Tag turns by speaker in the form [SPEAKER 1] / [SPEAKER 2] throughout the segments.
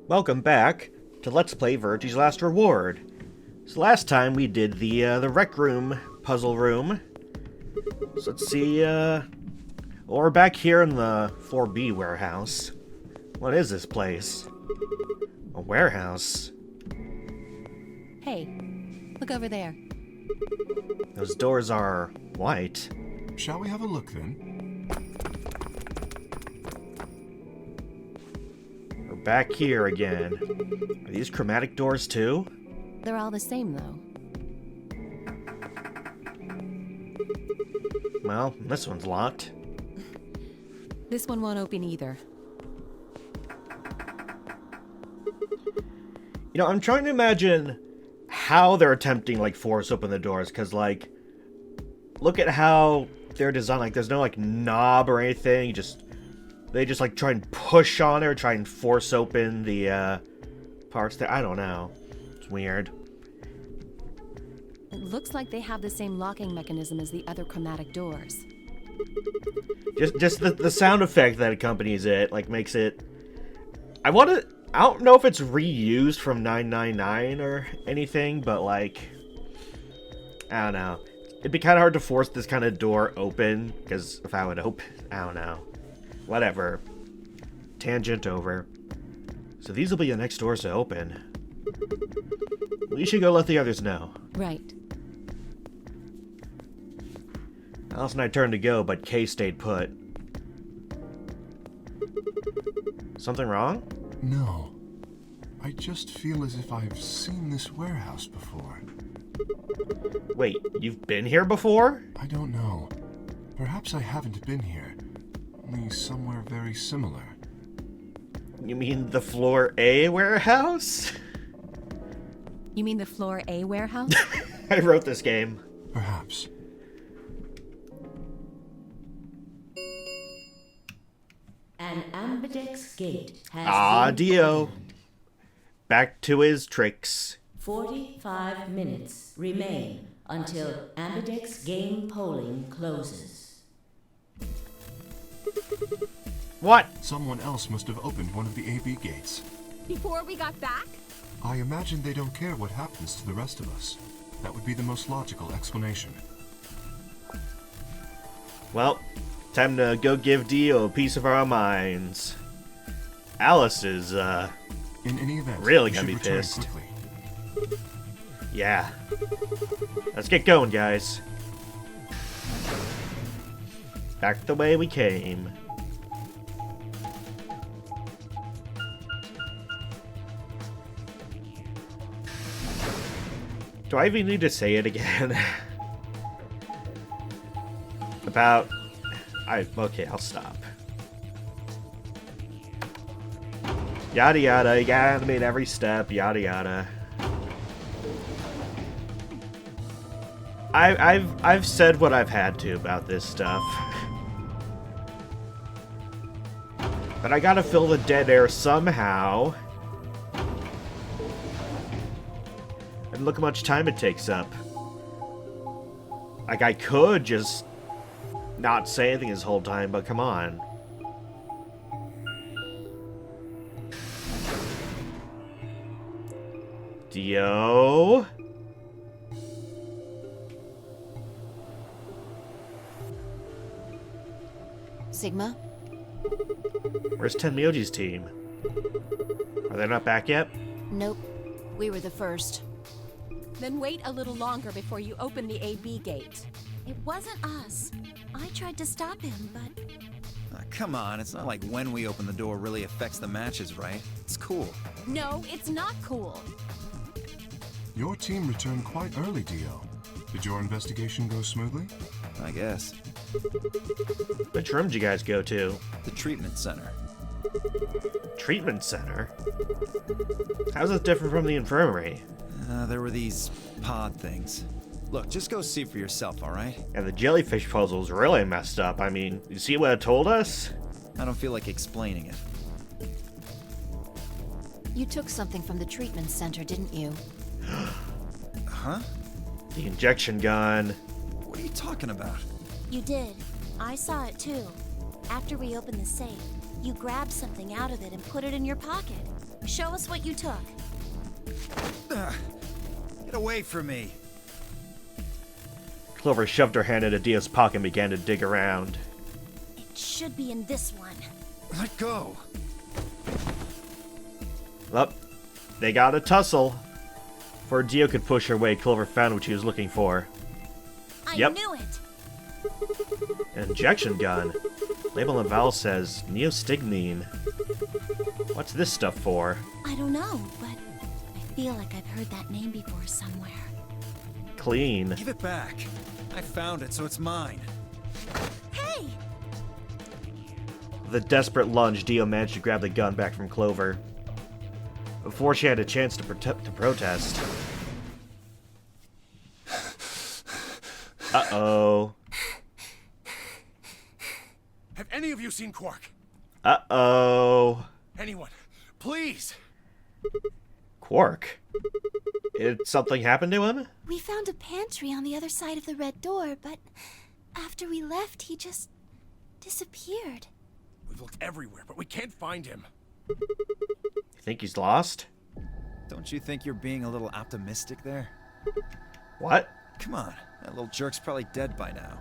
[SPEAKER 1] Welcome back to Let's Play Virgie's Last Reward. So last time we did the rec room puzzle room. So let's see, well, we're back here in the 4B warehouse. What is this place? A warehouse?
[SPEAKER 2] Hey, look over there.
[SPEAKER 1] Those doors are white.
[SPEAKER 3] Shall we have a look then?
[SPEAKER 1] We're back here again. Are these chromatic doors too?
[SPEAKER 2] They're all the same, though.
[SPEAKER 1] Well, this one's locked.
[SPEAKER 2] This one won't open either.
[SPEAKER 1] You know, I'm trying to imagine how they're attempting, like, force open the doors, because, like, look at how they're designed. Like, there's no, like, knob or anything. They just, like, try and push on it or try and force open the, parts there. I don't know. It's weird.
[SPEAKER 2] It looks like they have the same locking mechanism as the other chromatic doors.
[SPEAKER 1] Just the sound effect that accompanies it, like, makes it... I don't know if it's reused from 999 or anything, but, like... I don't know. It'd be kind of hard to force this kind of door open, because if I would open... I don't know. Whatever. Tangent over. So these will be the next doors to open. We should go let the others know.
[SPEAKER 2] Right.
[SPEAKER 1] Alice and I turned to go, but Kay stayed put. Something wrong?
[SPEAKER 3] No. I just feel as if I've seen this warehouse before.
[SPEAKER 1] Wait, you've been here before?
[SPEAKER 3] I don't know. Perhaps I haven't been here. Only somewhere very similar.
[SPEAKER 1] You mean the Floor A warehouse?
[SPEAKER 2] You mean the Floor A warehouse?
[SPEAKER 1] I wrote this game.
[SPEAKER 3] Perhaps.
[SPEAKER 4] An ambidex gate has been
[SPEAKER 1] Dio.
[SPEAKER 4] opened.
[SPEAKER 1] Back to his tricks.
[SPEAKER 4] 45 minutes remain until ambidex game polling closes.
[SPEAKER 1] What?
[SPEAKER 3] Someone else must have opened one of the AB gates.
[SPEAKER 5] Before we got back?
[SPEAKER 3] I imagine they don't care what happens to the rest of us. That would be the most logical explanation.
[SPEAKER 1] Well, time to go give Dio a piece of our minds. Alice is,
[SPEAKER 3] In any event,
[SPEAKER 1] really
[SPEAKER 3] we
[SPEAKER 1] gonna
[SPEAKER 3] should
[SPEAKER 1] be
[SPEAKER 3] return
[SPEAKER 1] pissed.
[SPEAKER 3] quickly.
[SPEAKER 1] Yeah. Let's get going, guys. Back the way we came. Do I even need to say it again? Okay, I'll stop. Yada yada, you gotta animate every step, yada yada. I've said what I've had to about this stuff. But I gotta fill the dead air somehow. And look how much time it takes up. Like, I could just not say anything this whole time, but come on. Dio?
[SPEAKER 2] Sigma?
[SPEAKER 1] Where's Tenmyoji's team? Are they not back yet?
[SPEAKER 2] Nope. We were the first.
[SPEAKER 5] Then wait a little longer before you open the AB gate.
[SPEAKER 6] It wasn't us. I tried to stop him, but...
[SPEAKER 7] Come on, it's not like when we open the door really affects the matches, right? It's cool.
[SPEAKER 5] No, it's not cool.
[SPEAKER 3] Your team returned quite early, Dio. Did your investigation go smoothly?
[SPEAKER 7] I guess.
[SPEAKER 1] Which room did you guys go to?
[SPEAKER 7] The treatment center.
[SPEAKER 1] Treatment center? How's this different from the infirmary?
[SPEAKER 7] There were these pod things. Look, just go see for yourself, alright?
[SPEAKER 1] And the jellyfish puzzle's really messed up. I mean, you see what it told us?
[SPEAKER 7] I don't feel like explaining it.
[SPEAKER 2] You took something from the treatment center, didn't you?
[SPEAKER 7] Huh?
[SPEAKER 1] The injection gun.
[SPEAKER 7] What are you talking about?
[SPEAKER 6] You did. I saw it too. After we opened the safe. You grabbed something out of it and put it in your pocket. Show us what you took.
[SPEAKER 7] Get away from me.
[SPEAKER 1] Clover shoved her hand into Dio's pocket and began to dig around.
[SPEAKER 6] It should be in this one.
[SPEAKER 7] Let go.
[SPEAKER 1] Well, they got a tussle. Before Dio could push her away, Clover found what she was looking for.
[SPEAKER 6] I
[SPEAKER 1] Yep.
[SPEAKER 6] knew it.
[SPEAKER 1] An injection gun. Label on the valve says neostigmine. What's this stuff for?
[SPEAKER 6] I don't know, but I feel like I've heard that name before somewhere.
[SPEAKER 1] Clean.
[SPEAKER 7] Give it back. I found it, so it's mine.
[SPEAKER 6] Hey!
[SPEAKER 1] With a desperate lunge, Dio managed to grab the gun back from Clover. Before she had a chance to protest. Uh-oh.
[SPEAKER 3] Have any of you seen Quark?
[SPEAKER 1] Uh-oh.
[SPEAKER 3] Anyone? Please!
[SPEAKER 1] Quark? Did something happen to him?
[SPEAKER 6] We found a pantry on the other side of the red door, but after we left, he just disappeared.
[SPEAKER 3] We've looked everywhere, but we can't find him.
[SPEAKER 1] You think he's lost?
[SPEAKER 7] Don't you think you're being a little optimistic there?
[SPEAKER 1] What?
[SPEAKER 7] Come on, that little jerk's probably dead by now.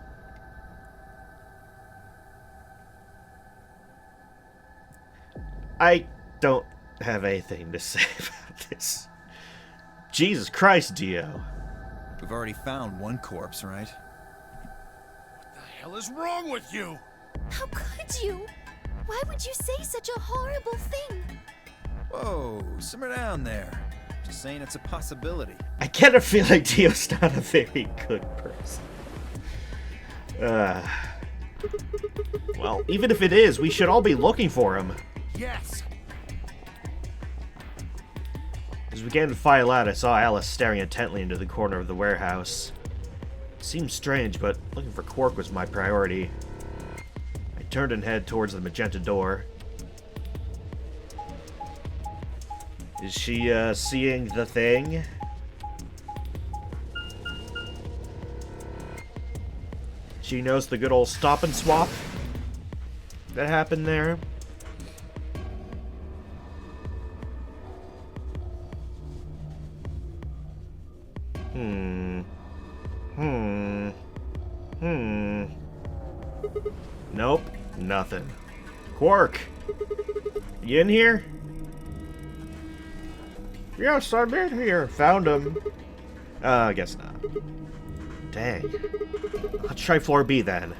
[SPEAKER 1] I don't have anything to say about this. Jesus Christ, Dio.
[SPEAKER 7] We've already found one corpse, right?
[SPEAKER 3] What the hell is wrong with you?
[SPEAKER 6] How could you? Why would you say such a horrible thing?
[SPEAKER 7] Whoa, simmer down there. Just saying it's a possibility.
[SPEAKER 1] I get a feeling Dio's not a very good person. Well, even if it is, we should all be looking for him.
[SPEAKER 3] Yes!
[SPEAKER 1] As we began to file out, I saw Alice staring intently into the corner of the warehouse. It seemed strange, but looking for Quark was my priority. I turned and headed towards the magenta door. Is she, seeing the thing? She knows the good old stop and swap that happened there. Nope, nothing. Quark! You in here? Yes, I'm in here. Found him. I guess not. Dang. Let's try floor B then.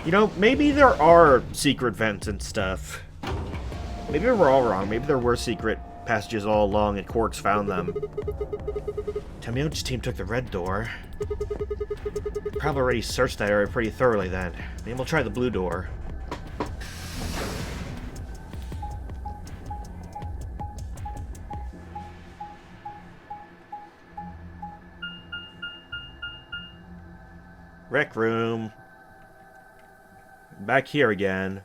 [SPEAKER 1] You know, maybe there are secret vents and stuff. Maybe we're all wrong. Maybe there were secret passages all along and Quark's found them. Tamio's team took the red door. Probably already searched that area pretty thoroughly then. Maybe we'll try the blue door. Rec room. Back here again.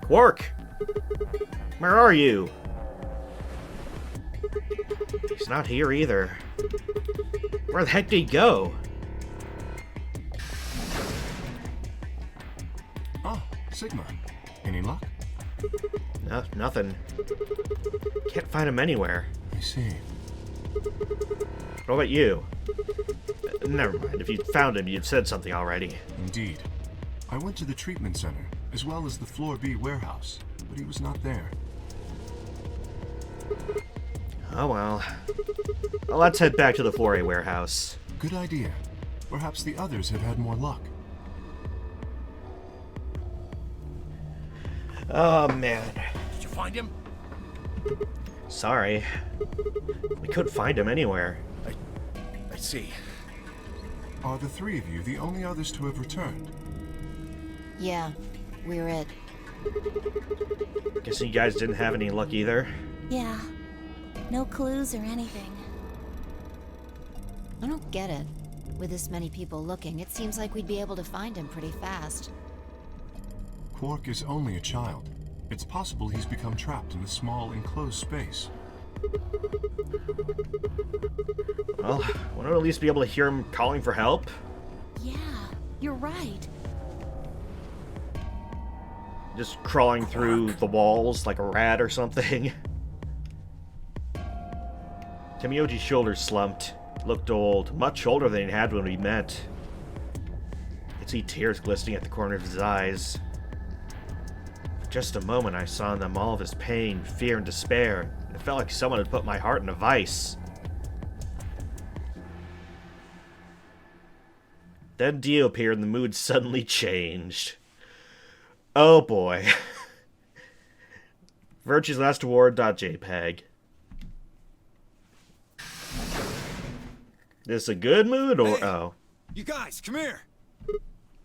[SPEAKER 1] Quark! Where are you? He's not here either. Where the heck did he go?
[SPEAKER 3] Oh, Sigma. Any luck?
[SPEAKER 1] No, nothing. Can't find him anywhere.
[SPEAKER 3] I see.
[SPEAKER 1] What about you? Never mind. If you'd found him, you'd said something already.
[SPEAKER 3] Indeed. I went to the treatment center, as well as the Floor B warehouse, but he was not there.
[SPEAKER 1] Oh well. Well, let's head back to the Floor A warehouse.
[SPEAKER 3] Good idea. Perhaps the others have had more luck.
[SPEAKER 1] Oh man.
[SPEAKER 3] Did you find him?
[SPEAKER 1] Sorry. We couldn't find him anywhere.
[SPEAKER 3] I see. Are the three of you the only others to have returned?
[SPEAKER 2] Yeah, we're it.
[SPEAKER 1] Guessing you guys didn't have any luck either.
[SPEAKER 6] Yeah. No clues or anything.
[SPEAKER 2] I don't get it. With this many people looking, it seems like we'd be able to find him pretty fast.
[SPEAKER 3] Quark is only a child. It's possible he's become trapped in a small enclosed space.
[SPEAKER 1] Well, wouldn't I at least be able to hear him calling for help?
[SPEAKER 6] Yeah, you're right.
[SPEAKER 1] Just crawling through the walls like a rat or something. Tomioji's shoulders slumped. Looked old, much older than he had when we met. I could see tears glistening at the corner of his eyes. For just a moment, I saw in them all of his pain, fear, and despair. And it felt like someone had put my heart in a vice. Then Dio appeared and the mood suddenly changed. Oh boy. Virtue's Last Award.jpg. This a good mood or
[SPEAKER 7] Hey,
[SPEAKER 1] oh?
[SPEAKER 7] You guys, come here.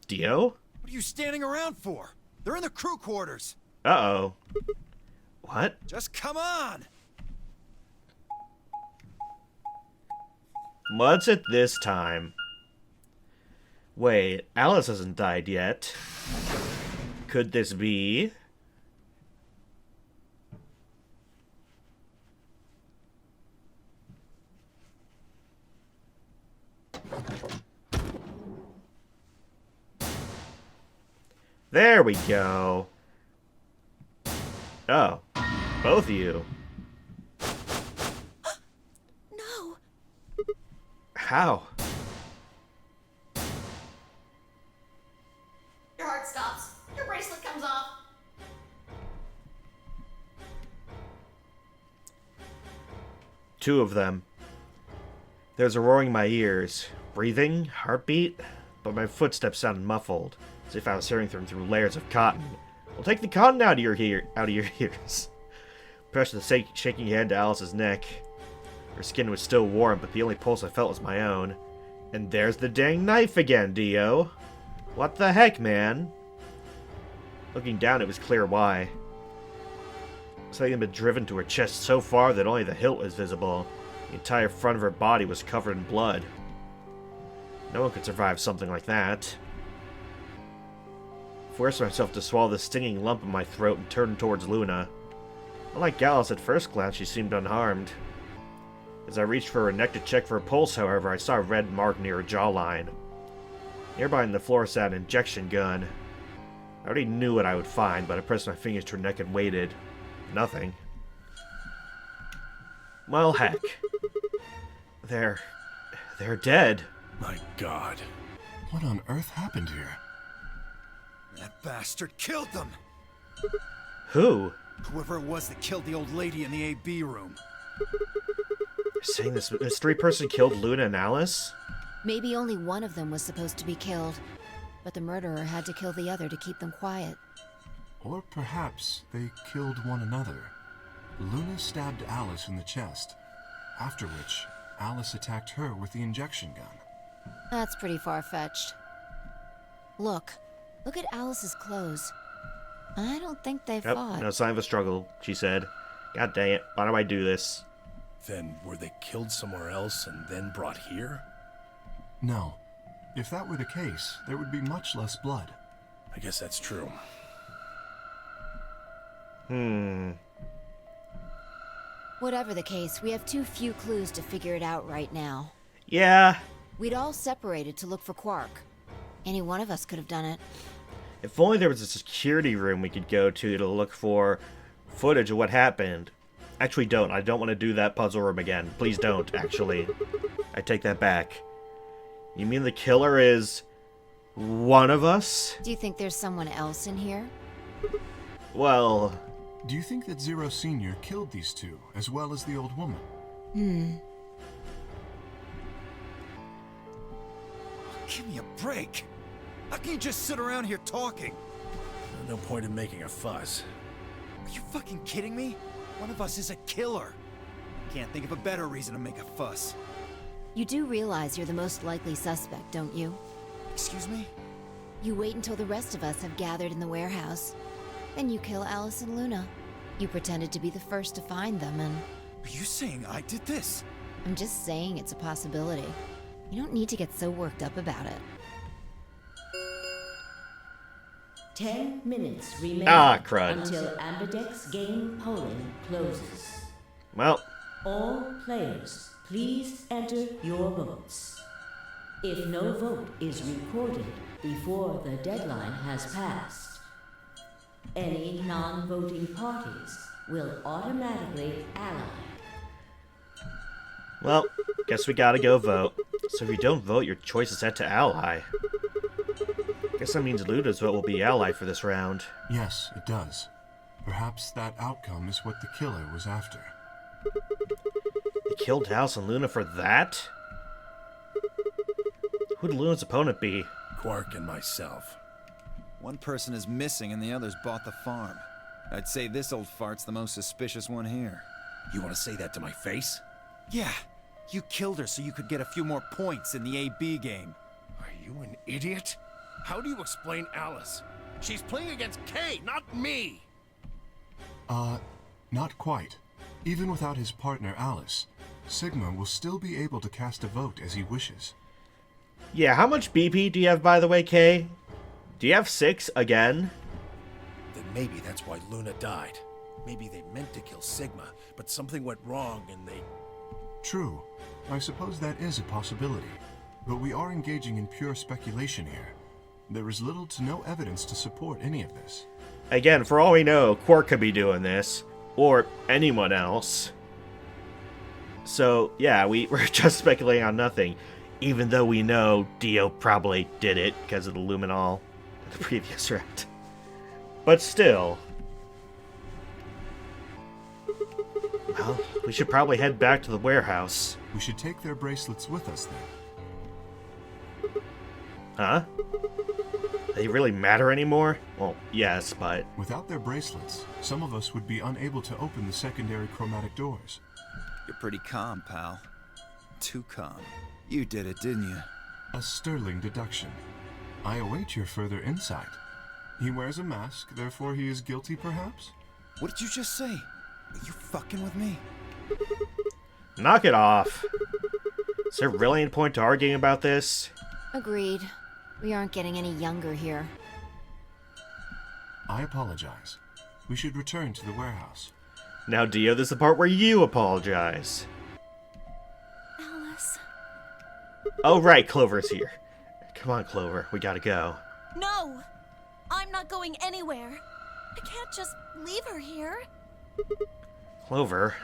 [SPEAKER 1] Dio?
[SPEAKER 7] What are you standing around for? They're in the crew quarters.
[SPEAKER 1] Uh-oh. What?
[SPEAKER 7] Just come on.
[SPEAKER 1] What's it this time? Wait, Alice hasn't died yet. Could this be? There we go. Oh, both of you.
[SPEAKER 6] No.
[SPEAKER 1] How?
[SPEAKER 8] Your heart stops. Your bracelet comes off.
[SPEAKER 1] Two of them. There's a roaring in my ears. Breathing, heartbeat, but my footsteps sounded muffled, as if I was hearing them through layers of cotton. Well, take the cotton out of your ears. Pressed the shaking hand to Alice's neck. Her skin was still warm, but the only pulse I felt was my own. And there's the dang knife again, Dio. What the heck, man? Looking down, it was clear why. Something had been driven to her chest so far that only the hilt was visible. The entire front of her body was covered in blood. No one could survive something like that. I forced myself to swallow the stinging lump in my throat and turned towards Luna. Unlike Gallus, at first glance, she seemed unharmed. As I reached for her neck to check for a pulse, however, I saw a red mark near her jawline. Nearby on the floor sat an injection gun. I already knew what I would find, but I pressed my fingers to her neck and waited. Nothing. Well, heck. They're dead.
[SPEAKER 3] My God. What on earth happened here?
[SPEAKER 7] That bastard killed them.
[SPEAKER 1] Who?
[SPEAKER 7] Whoever it was that killed the old lady in the AB room.
[SPEAKER 1] You're saying this mystery person killed Luna and Alice?
[SPEAKER 2] Maybe only one of them was supposed to be killed, but the murderer had to kill the other to keep them quiet.
[SPEAKER 3] Or perhaps they killed one another. Luna stabbed Alice in the chest, after which Alice attacked her with the injection gun.
[SPEAKER 2] That's pretty far-fetched. Look at Alice's clothes. I don't think they fought.
[SPEAKER 1] No sign of a struggle, she said. God dang it, why do I do this?
[SPEAKER 9] Then were they killed somewhere else and then brought here?
[SPEAKER 3] No. If that were the case, there would be much less blood.
[SPEAKER 9] I guess that's true.
[SPEAKER 2] Whatever the case, we have too few clues to figure it out right now.
[SPEAKER 1] Yeah.
[SPEAKER 2] We'd all separated to look for Quark. Any one of us could have done it.
[SPEAKER 1] If only there was a security room we could go to look for footage of what happened. Actually, don't. I don't want to do that puzzle room again. Please don't, actually. I take that back. You mean the killer is one of us?
[SPEAKER 2] Do you think there's someone else in here?
[SPEAKER 1] Well...
[SPEAKER 3] Do you think that Zero Sr. killed these two, as well as the old woman?
[SPEAKER 7] Give me a break. How can you just sit around here talking?
[SPEAKER 9] No point in making a fuss.
[SPEAKER 7] Are you fucking kidding me? One of us is a killer. Can't think of a better reason to make a fuss.
[SPEAKER 2] You do realize you're the most likely suspect, don't you?
[SPEAKER 7] Excuse me?
[SPEAKER 2] You wait until the rest of us have gathered in the warehouse. Then you kill Alice and Luna. You pretended to be the first to find them, and...
[SPEAKER 7] Are you saying I did this?
[SPEAKER 2] I'm just saying it's a possibility. You don't need to get so worked up about it.
[SPEAKER 4] 10 minutes remain
[SPEAKER 1] crud.
[SPEAKER 4] until Ambidex game polling closes.
[SPEAKER 1] Well,
[SPEAKER 4] All players, please enter your votes. If no vote is recorded before the deadline has passed, any non-voting parties will automatically ally.
[SPEAKER 1] well, guess we gotta go vote. So if you don't vote, your choice is set to ally. Guess that means Luna's vote will be ally for this round.
[SPEAKER 3] Yes, it does. Perhaps that outcome is what the killer was after.
[SPEAKER 1] They killed Alice and Luna for that? Who'd Luna's opponent be?
[SPEAKER 9] Quark and myself.
[SPEAKER 7] One person is missing and the others bought the farm. I'd say this old fart's the most suspicious one here.
[SPEAKER 9] You want to say that to my face?
[SPEAKER 7] Yeah, you killed her so you could get a few more points in the AB game.
[SPEAKER 9] Are you an idiot? How do you explain Alice? She's playing against Kay, not me!
[SPEAKER 3] Not quite. Even without his partner Alice, Sigma will still be able to cast a vote as he wishes.
[SPEAKER 1] Yeah, how much BP do you have, by the way, Kay? Do you have 6 again?
[SPEAKER 9] Then maybe that's why Luna died. Maybe they meant to kill Sigma, but something went wrong and they...
[SPEAKER 3] True. I suppose that is a possibility. But we are engaging in pure speculation here. There is little to no evidence to support any of this.
[SPEAKER 1] Again, for all we know, Quark could be doing this. Or anyone else. So, yeah, we're just speculating on nothing. Even though we know Dio probably did it because of the luminol in the previous round. But still. Well, we should probably head back to the warehouse.
[SPEAKER 3] We should take their bracelets with us then.
[SPEAKER 1] Huh? They really matter anymore? Well, yes, but...
[SPEAKER 3] Without their bracelets, some of us would be unable to open the secondary chromatic doors.
[SPEAKER 7] You're pretty calm, pal. Too calm. You did it, didn't you?
[SPEAKER 3] A sterling deduction. I await your further insight. He wears a mask, therefore he is guilty, perhaps?
[SPEAKER 7] What did you just say? Are you fucking with me?
[SPEAKER 1] Knock it off. Is there really any point to arguing about this?
[SPEAKER 2] Agreed. We aren't getting any younger here.
[SPEAKER 3] I apologize. We should return to the warehouse.
[SPEAKER 1] Now, Dio, this is the part where you apologize.
[SPEAKER 6] Alice.
[SPEAKER 1] Oh, right, Clover's here. Come on, Clover, we gotta go.
[SPEAKER 6] No! I'm not going anywhere. I can't just leave her here.
[SPEAKER 1] Clover.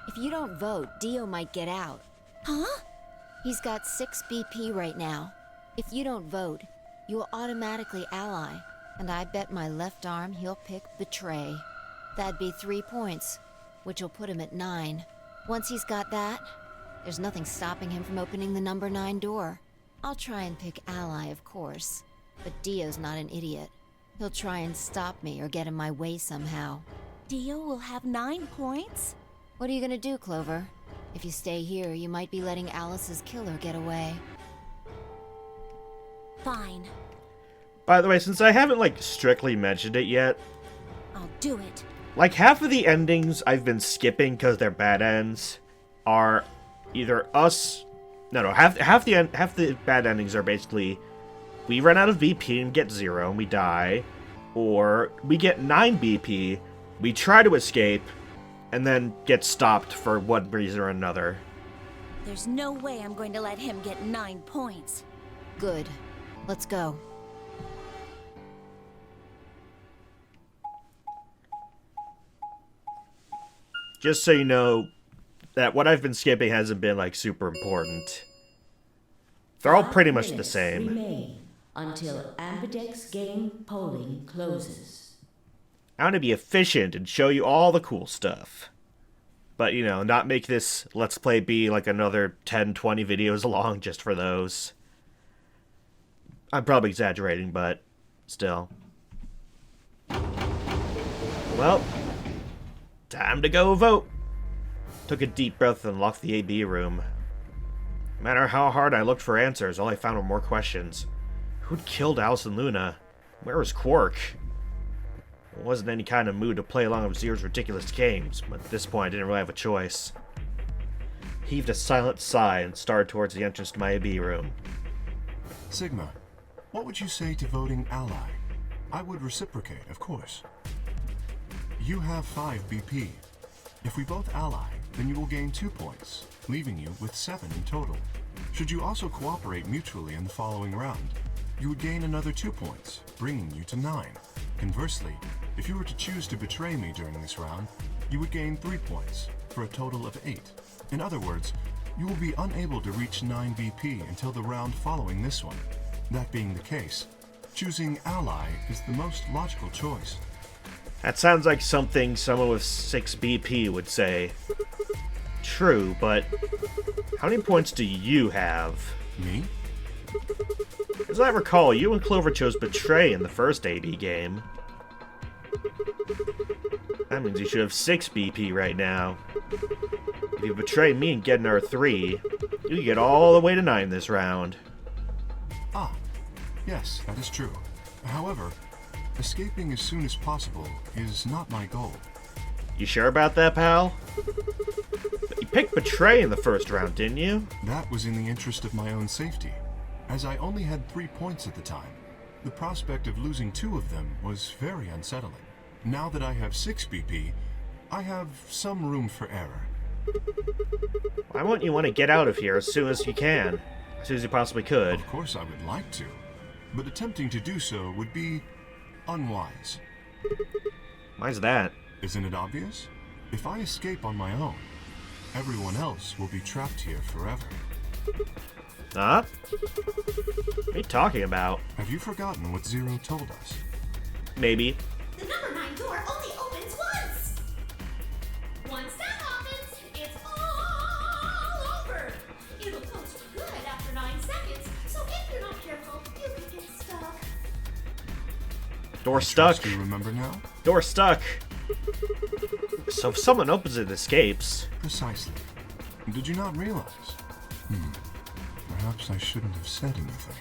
[SPEAKER 2] If you don't vote, Dio might get out.
[SPEAKER 6] Huh?
[SPEAKER 2] He's got 6 BP right now. If you don't vote, you will automatically ally. And I bet my left arm he'll pick Betray. That'd be 3 points, which will put him at 9. Once he's got that, there's nothing stopping him from opening the number 9 door. I'll try and pick ally, of course. But Dio's not an idiot. He'll try and stop me or get in my way somehow.
[SPEAKER 6] Dio will have 9 points?
[SPEAKER 2] What are you gonna do, Clover? If you stay here, you might be letting Alice's killer get away.
[SPEAKER 6] Fine.
[SPEAKER 1] By the way, since I haven't, strictly mentioned it yet,
[SPEAKER 6] I'll do it.
[SPEAKER 1] half of the endings I've been skipping because they're bad ends are either us... No, half the bad endings are basically we run out of BP and get 0 and we die, or we get 9 BP, we try to escape, and then get stopped for one reason or another.
[SPEAKER 6] There's no way I'm going to let him get 9 points.
[SPEAKER 2] Good. Let's go.
[SPEAKER 1] Just so you know, that what I've been skipping hasn't been, super important. They're all pretty much the same.
[SPEAKER 4] Remain until Ambidex game polling closes.
[SPEAKER 1] I want to be efficient and show you all the cool stuff. But, not make this Let's Play be another 10, 20 videos long just for those. I'm probably exaggerating, but still. Well, time to go vote. Took a deep breath and locked the AB room. No matter how hard I looked for answers, all I found were more questions. Who'd killed Alice and Luna? Where was Quark? I wasn't in any kind of mood to play along with Zero's ridiculous games, but at this point I didn't really have a choice. Heaved a silent sigh and started towards the entrance to my AB room.
[SPEAKER 3] Sigma, what would you say to voting ally? I would reciprocate, of course. You have 5 BP. If we both ally, then you will gain 2 points, leaving you with 7 in total. Should you also cooperate mutually in the following round, you would gain another 2 points, bringing you to 9. Conversely, if you were to choose to betray me during this round, you would gain 3 points, for a total of 8. In other words, you will be unable to reach 9 BP until the round following this one. That being the case, choosing ally is the most logical choice.
[SPEAKER 1] That sounds like something someone with 6 BP would say. True, but how many points do you have?
[SPEAKER 3] Me?
[SPEAKER 1] As I recall, you and Clover chose Betray in the first AB game. That means you should have 6 BP right now. If you betray me and get another 3, you can get all the way to 9 this round.
[SPEAKER 3] Ah, yes, that is true. However, escaping as soon as possible is not my goal.
[SPEAKER 1] You sure about that, pal? You picked Betray in the first round, didn't you?
[SPEAKER 3] That was in the interest of my own safety. As I only had 3 points at the time, the prospect of losing 2 of them was very unsettling. Now that I have 6 BP, I have some room for error.
[SPEAKER 1] Why won't you want to get out of here as soon as you can? As soon as you possibly could.
[SPEAKER 3] Of course I would like to, but attempting to do so would be unwise.
[SPEAKER 1] Why's that?
[SPEAKER 3] Isn't it obvious? If I escape on my own, everyone else will be trapped here forever.
[SPEAKER 1] Huh? What are you talking about?
[SPEAKER 3] Have you forgotten what Zero told us?
[SPEAKER 1] Maybe.
[SPEAKER 8] The number 9 door only opens once! Once that happens, it's all over! It'll close for good after 9 seconds, so if you're not careful, you could get stuck.
[SPEAKER 1] Door stuck.
[SPEAKER 3] Do you remember now?
[SPEAKER 1] Door stuck. So if someone opens it and escapes...
[SPEAKER 3] Precisely. Did you not realize? Perhaps I shouldn't have said anything.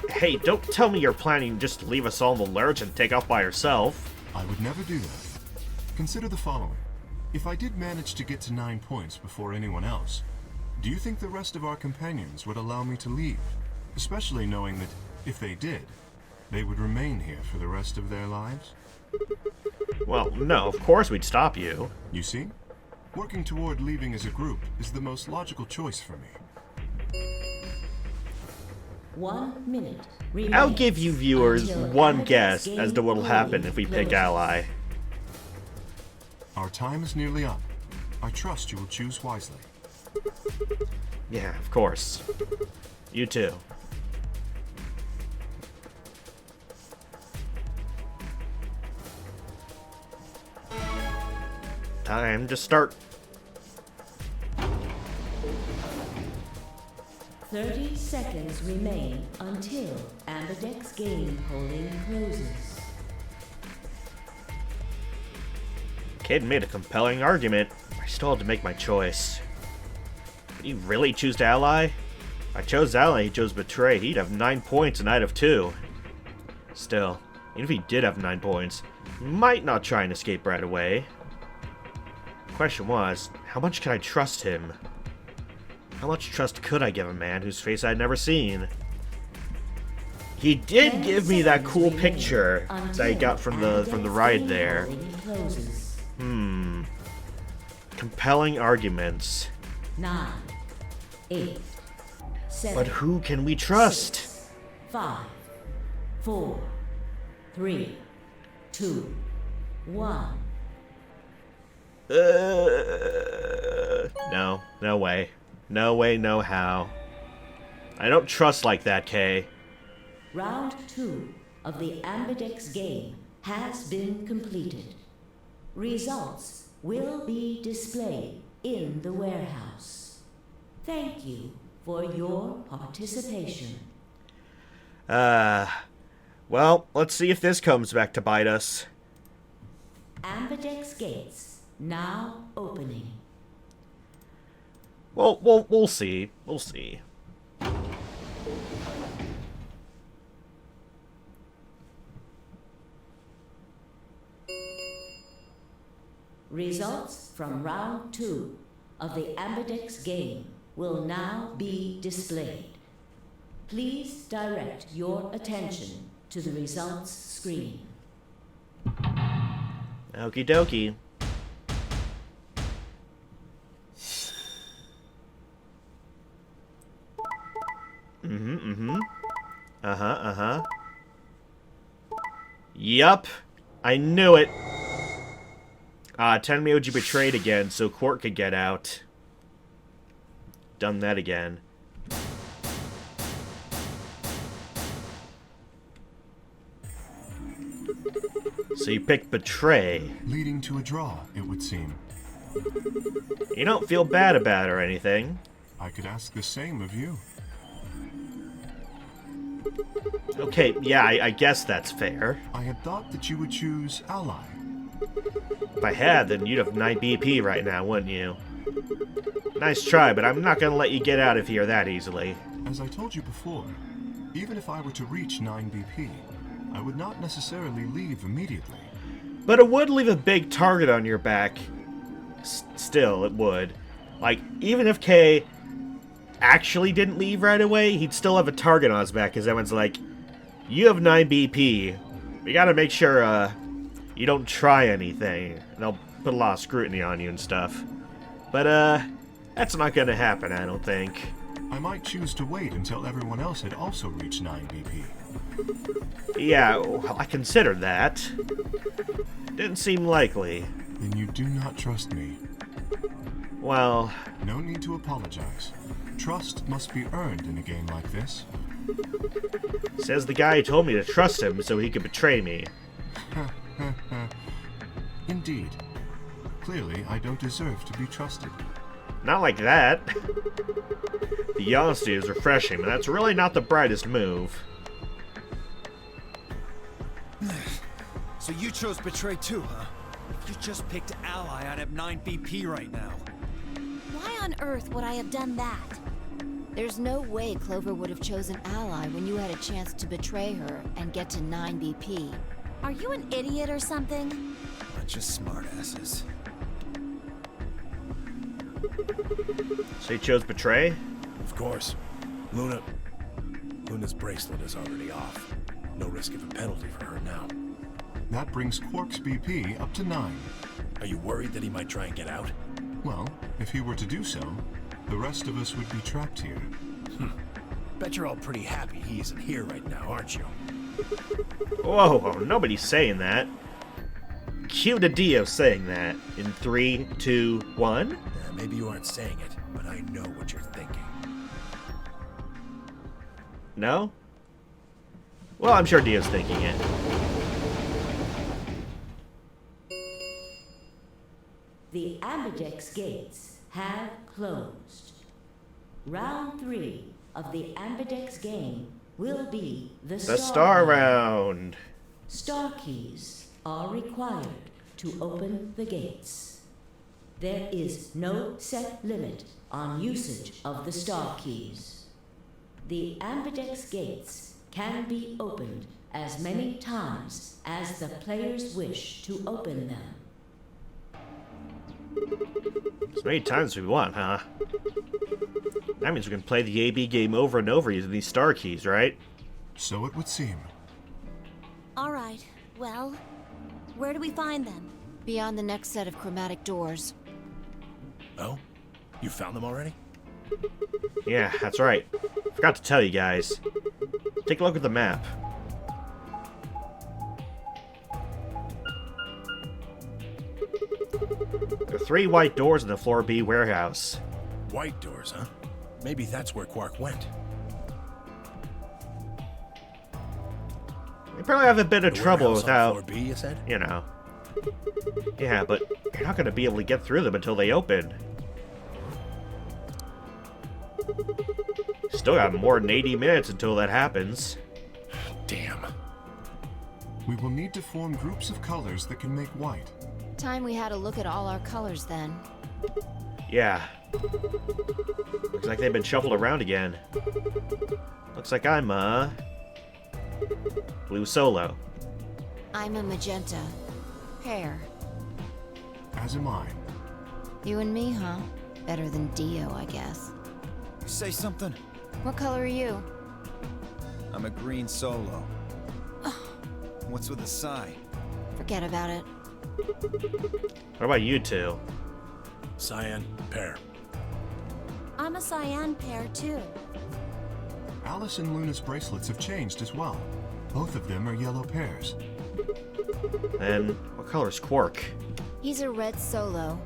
[SPEAKER 1] Hey, don't tell me you're planning to just leave us all in the lurch and take off by yourself.
[SPEAKER 3] I would never do that. Consider the following. If I did manage to get to 9 points before anyone else, do you think the rest of our companions would allow me to leave? Especially knowing that, if they did, they would remain here for the rest of their lives?
[SPEAKER 1] Well, no, of course we'd stop you.
[SPEAKER 3] You see? Working toward leaving as a group is the most logical choice for me.
[SPEAKER 4] 1 minute remains.
[SPEAKER 1] I'll give you viewers
[SPEAKER 4] until
[SPEAKER 1] one
[SPEAKER 4] Amida's
[SPEAKER 1] guess
[SPEAKER 4] game
[SPEAKER 1] as to what'll happen
[SPEAKER 4] polling
[SPEAKER 1] if we pick
[SPEAKER 4] closes.
[SPEAKER 1] Ally.
[SPEAKER 3] Our time is nearly up. I trust you will choose wisely.
[SPEAKER 1] Yeah, of course. You too. Time to start.
[SPEAKER 4] 30 seconds remain until Ambidex game polling closes.
[SPEAKER 1] Kid made a compelling argument. I still had to make my choice. Did he really choose to ally? If I chose ally, he chose betray. He'd have 9 points and I'd have 2. Still, even if he did have 9 points, he might not try and escape right away. The question was, how much can I trust him? How much trust could I give a man whose face I'd never seen? He did give me that cool picture that I got from the ride there. Compelling arguments.
[SPEAKER 4] 9, 8, 7.
[SPEAKER 1] But who can we trust?
[SPEAKER 4] 5, 4, 3, 2, 1.
[SPEAKER 1] No. No way. No way, no how. I don't trust like that, Kay.
[SPEAKER 4] Round 2 of the Ambidex game has been completed. Results will be displayed in the warehouse. Thank you for your participation.
[SPEAKER 1] Well, let's see if this comes back to bite us.
[SPEAKER 4] Ambidex gates now opening.
[SPEAKER 1] Well, we'll see. We'll see.
[SPEAKER 4] Results from round 2 of the Ambidex game will now be displayed. Please direct your attention to the results screen.
[SPEAKER 1] Okie dokie. Yup. I knew it. Tenmyoji betrayed again, so Quark could get out. Done that again. So you picked betray.
[SPEAKER 3] Leading to a draw, it would seem.
[SPEAKER 1] You don't feel bad about it or anything.
[SPEAKER 3] I could ask the same of you.
[SPEAKER 1] Okay, yeah, I guess that's fair.
[SPEAKER 3] I had thought that you would choose ally.
[SPEAKER 1] If I had, then you'd have 9 BP right now, wouldn't you? Nice try, but I'm not gonna let you get out of here that easily.
[SPEAKER 3] As I told you before, even if I were to reach 9 BP, I would not necessarily leave immediately.
[SPEAKER 1] But it would leave a big target on your back. Still, it would. Like, even if K actually didn't leave right away, he'd still have a target on his back, because everyone's like, you have 9 BP. We gotta make sure, you don't try anything. They'll put a lot of scrutiny on you and stuff. But, that's not gonna happen, I don't think.
[SPEAKER 3] I might choose to wait until everyone else had also reached 9 BP.
[SPEAKER 1] Yeah, well, I considered that. Didn't seem likely.
[SPEAKER 3] Then you do not trust me.
[SPEAKER 1] Well...
[SPEAKER 3] No need to apologize. Trust must be earned in a game like this.
[SPEAKER 1] Says the guy who told me to trust him so he could betray me.
[SPEAKER 3] Indeed. Clearly, I don't deserve to be trusted.
[SPEAKER 1] Not like that. The honesty is refreshing, but that's really not the brightest move.
[SPEAKER 7] So you chose betray too, huh? If you just picked ally, I'd have 9 BP right now.
[SPEAKER 6] Why on earth would I have done that?
[SPEAKER 2] There's no way Clover would have chosen Ally when you had a chance to betray her and get to 9 BP.
[SPEAKER 6] Are you an idiot or something?
[SPEAKER 7] Bunch of smartasses.
[SPEAKER 1] So you chose betray?
[SPEAKER 9] Of course. Luna's bracelet is already off. No risk of a penalty for her now.
[SPEAKER 3] That brings Quark's BP up to 9.
[SPEAKER 9] Are you worried that he might try and get out?
[SPEAKER 3] Well, if he were to do so, the rest of us would be trapped here.
[SPEAKER 9] Bet you're all pretty happy he isn't here right now, aren't you?
[SPEAKER 1] Whoa, nobody's saying that. Cue to Dio saying that. In 3, 2, 1?
[SPEAKER 9] Maybe you aren't saying it, but I know what you're thinking.
[SPEAKER 1] No? Well, I'm sure Dio's thinking it.
[SPEAKER 4] The Ambidex gates have closed. Round 3 of the Ambidex game will be the
[SPEAKER 1] Star Round.
[SPEAKER 4] Star keys are required to open the gates. There is no set limit on usage of the star keys. The Ambidex gates can be opened as many times as the players wish to open them.
[SPEAKER 1] As many times as we want, huh? That means we can play the AB game over and over using these star keys, right?
[SPEAKER 3] So it would seem.
[SPEAKER 6] All right, well, where do we find them?
[SPEAKER 2] Beyond the next set of chromatic doors.
[SPEAKER 9] Oh? You found them already?
[SPEAKER 1] Yeah, that's right. Forgot to tell you guys. Take a look at the map. There are 3 white doors in the Floor B warehouse.
[SPEAKER 9] White doors, huh? Maybe that's where Quark went.
[SPEAKER 1] They probably have a bit of
[SPEAKER 9] The
[SPEAKER 1] trouble
[SPEAKER 9] warehouse on
[SPEAKER 1] without,
[SPEAKER 9] Floor B, you said?
[SPEAKER 1] you know. Yeah, but you're not going to be able to get through them until they open. Still got more than 80 minutes until that happens.
[SPEAKER 9] Damn.
[SPEAKER 3] We will need to form groups of colors that can make white.
[SPEAKER 2] Time we had a look at all our colors then.
[SPEAKER 1] Yeah. Looks like they've been shuffled around again. Looks like I'm, blue solo.
[SPEAKER 2] I'm a magenta. Pear.
[SPEAKER 3] as am I.
[SPEAKER 2] You and me, huh? Better than Dio, I guess.
[SPEAKER 7] You say something?
[SPEAKER 2] What color are you?
[SPEAKER 7] I'm a green solo. What's with the sigh?
[SPEAKER 2] Forget about it.
[SPEAKER 1] What about you two?
[SPEAKER 9] Cyan, pair.
[SPEAKER 6] I'm a cyan pair, too.
[SPEAKER 3] Alice and Luna's bracelets have changed as well. Both of them are yellow pairs.
[SPEAKER 1] And what color is Quark?
[SPEAKER 2] He's a red solo.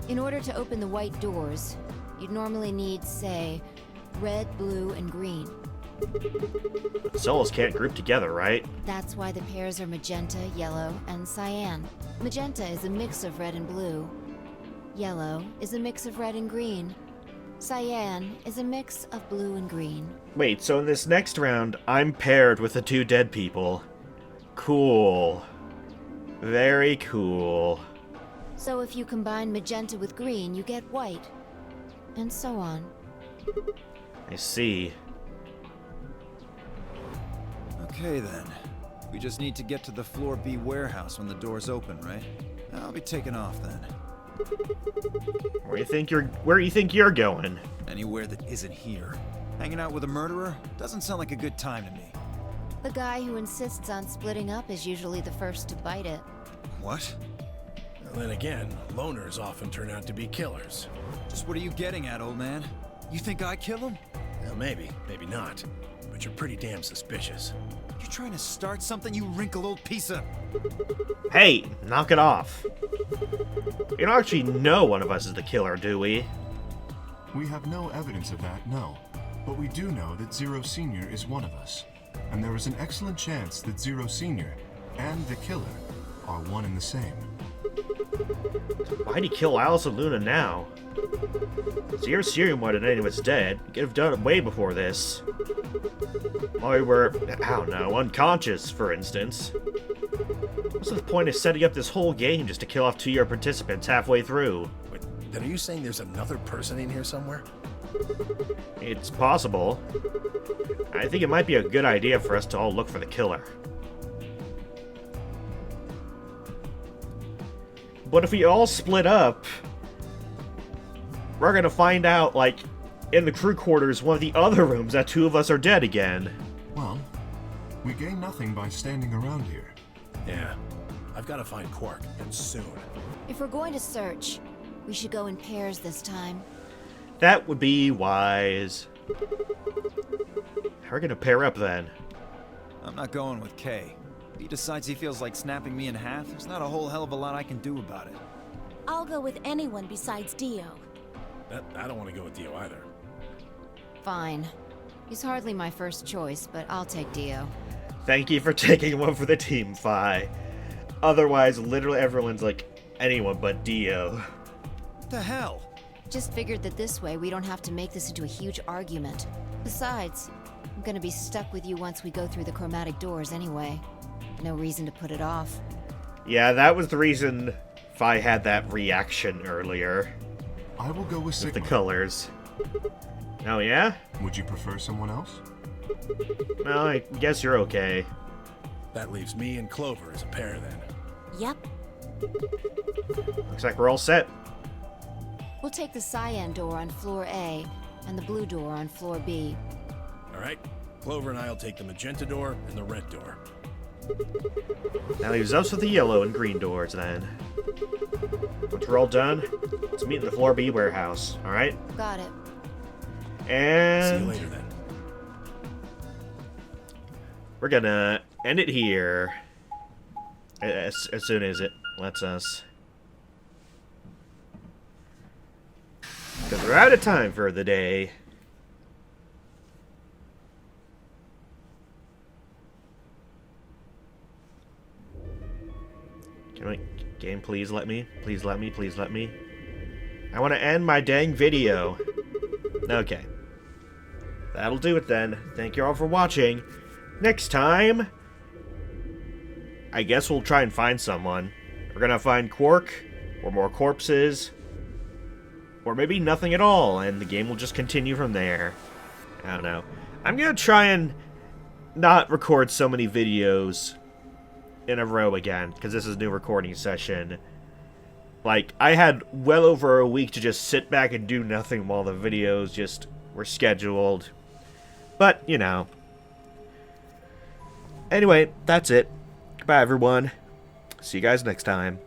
[SPEAKER 2] In order to open the white doors, you'd normally need, say, red, blue, and green.
[SPEAKER 1] Solos can't group together, right?
[SPEAKER 2] That's why the pairs are magenta, yellow, and cyan. Magenta is a mix of red and blue. Yellow is a mix of red and green. Cyan is a mix of blue and green.
[SPEAKER 1] Wait, so in this next round, I'm paired with the two dead people. Cool. Very cool.
[SPEAKER 2] So if you combine magenta with green, you get white. And so on.
[SPEAKER 1] I see.
[SPEAKER 7] Okay then. We just need to get to the floor B warehouse when the doors open, right? I'll be taking off then.
[SPEAKER 1] Where do you think you're going?
[SPEAKER 7] Anywhere that isn't here. Hanging out with a murderer? Doesn't sound like a good time to me.
[SPEAKER 2] The guy who insists on splitting up is usually the first to bite it.
[SPEAKER 7] What?
[SPEAKER 9] Well, then again, loners often turn out to be killers.
[SPEAKER 7] Just what are you getting at, old man? You think I kill him?
[SPEAKER 9] Well, maybe, maybe not. But you're pretty damn suspicious.
[SPEAKER 7] You trying to start something, you wrinkled old piece of...
[SPEAKER 1] Hey, knock it off. We don't actually know one of us is the killer, do we?
[SPEAKER 3] We have no evidence of that, no. But we do know that Zero Senior is one of us. And there is an excellent chance that Zero Senior and the killer are one and the same.
[SPEAKER 1] Why'd he kill Alice and Luna now? Zero Senior more than anyone's dead. He could have done it way before this. While we were, I don't know, unconscious, for instance. What's the point of setting up this whole game just to kill off 2 of your participants halfway through?
[SPEAKER 9] Wait, then are you saying there's another person in here somewhere?
[SPEAKER 1] It's possible. I think it might be a good idea for us to all look for the killer. But if we all split up, we're gonna find out, like, in the crew quarters, one of the other rooms, that 2 of us are dead again.
[SPEAKER 3] Well, we gain nothing by standing around here.
[SPEAKER 9] Yeah. I've got to find Quark, and soon.
[SPEAKER 2] If we're going to search, we should go in pairs this time.
[SPEAKER 1] That would be wise. We're gonna pair up then.
[SPEAKER 7] I'm not going with Kay. If he decides he feels like snapping me in half, there's not a whole hell of a lot I can do about it.
[SPEAKER 6] I'll go with anyone besides Dio.
[SPEAKER 9] I don't want to go with Dio either.
[SPEAKER 2] Fine. He's hardly my first choice, but I'll take Dio.
[SPEAKER 1] Thank you for taking one for the team, Phi. Otherwise, literally everyone's like, anyone but Dio.
[SPEAKER 7] What the hell?
[SPEAKER 2] Just figured that this way we don't have to make this into a huge argument. Besides, I'm gonna be stuck with you once we go through the chromatic doors anyway. No reason to put it off.
[SPEAKER 1] Yeah, that was the reason Phi had that reaction earlier.
[SPEAKER 3] I will go with
[SPEAKER 1] With
[SPEAKER 3] Sigma.
[SPEAKER 1] the colors. Oh, yeah?
[SPEAKER 3] Would you prefer someone else?
[SPEAKER 1] No, I guess you're okay.
[SPEAKER 9] That leaves me and Clover as a pair then.
[SPEAKER 6] Yep.
[SPEAKER 1] Looks like we're all set.
[SPEAKER 2] We'll take the cyan door on floor A and the blue door on floor B.
[SPEAKER 9] All right? Clover and I'll take the magenta door and the red door.
[SPEAKER 1] That leaves us with the yellow and green doors then. Once we're all done, let's meet in the floor B warehouse, alright?
[SPEAKER 2] Got it.
[SPEAKER 1] And
[SPEAKER 9] See you later then.
[SPEAKER 1] we're gonna end it here. As soon as it lets us. Because we're out of time for the day. Can I, game, please let me? Please let me, please let me. I want to end my dang video. Okay. That'll do it then. Thank you all for watching. Next time, I guess we'll try and find someone. We're gonna find Quark, or more corpses, or maybe nothing at all, and the game will just continue from there. I don't know. I'm gonna try and not record so many videos in a row again, because this is a new recording session. Like, I had well over a week to just sit back and do nothing while the videos just were scheduled. But, you know. Anyway, that's it. Goodbye, everyone. See you guys next time.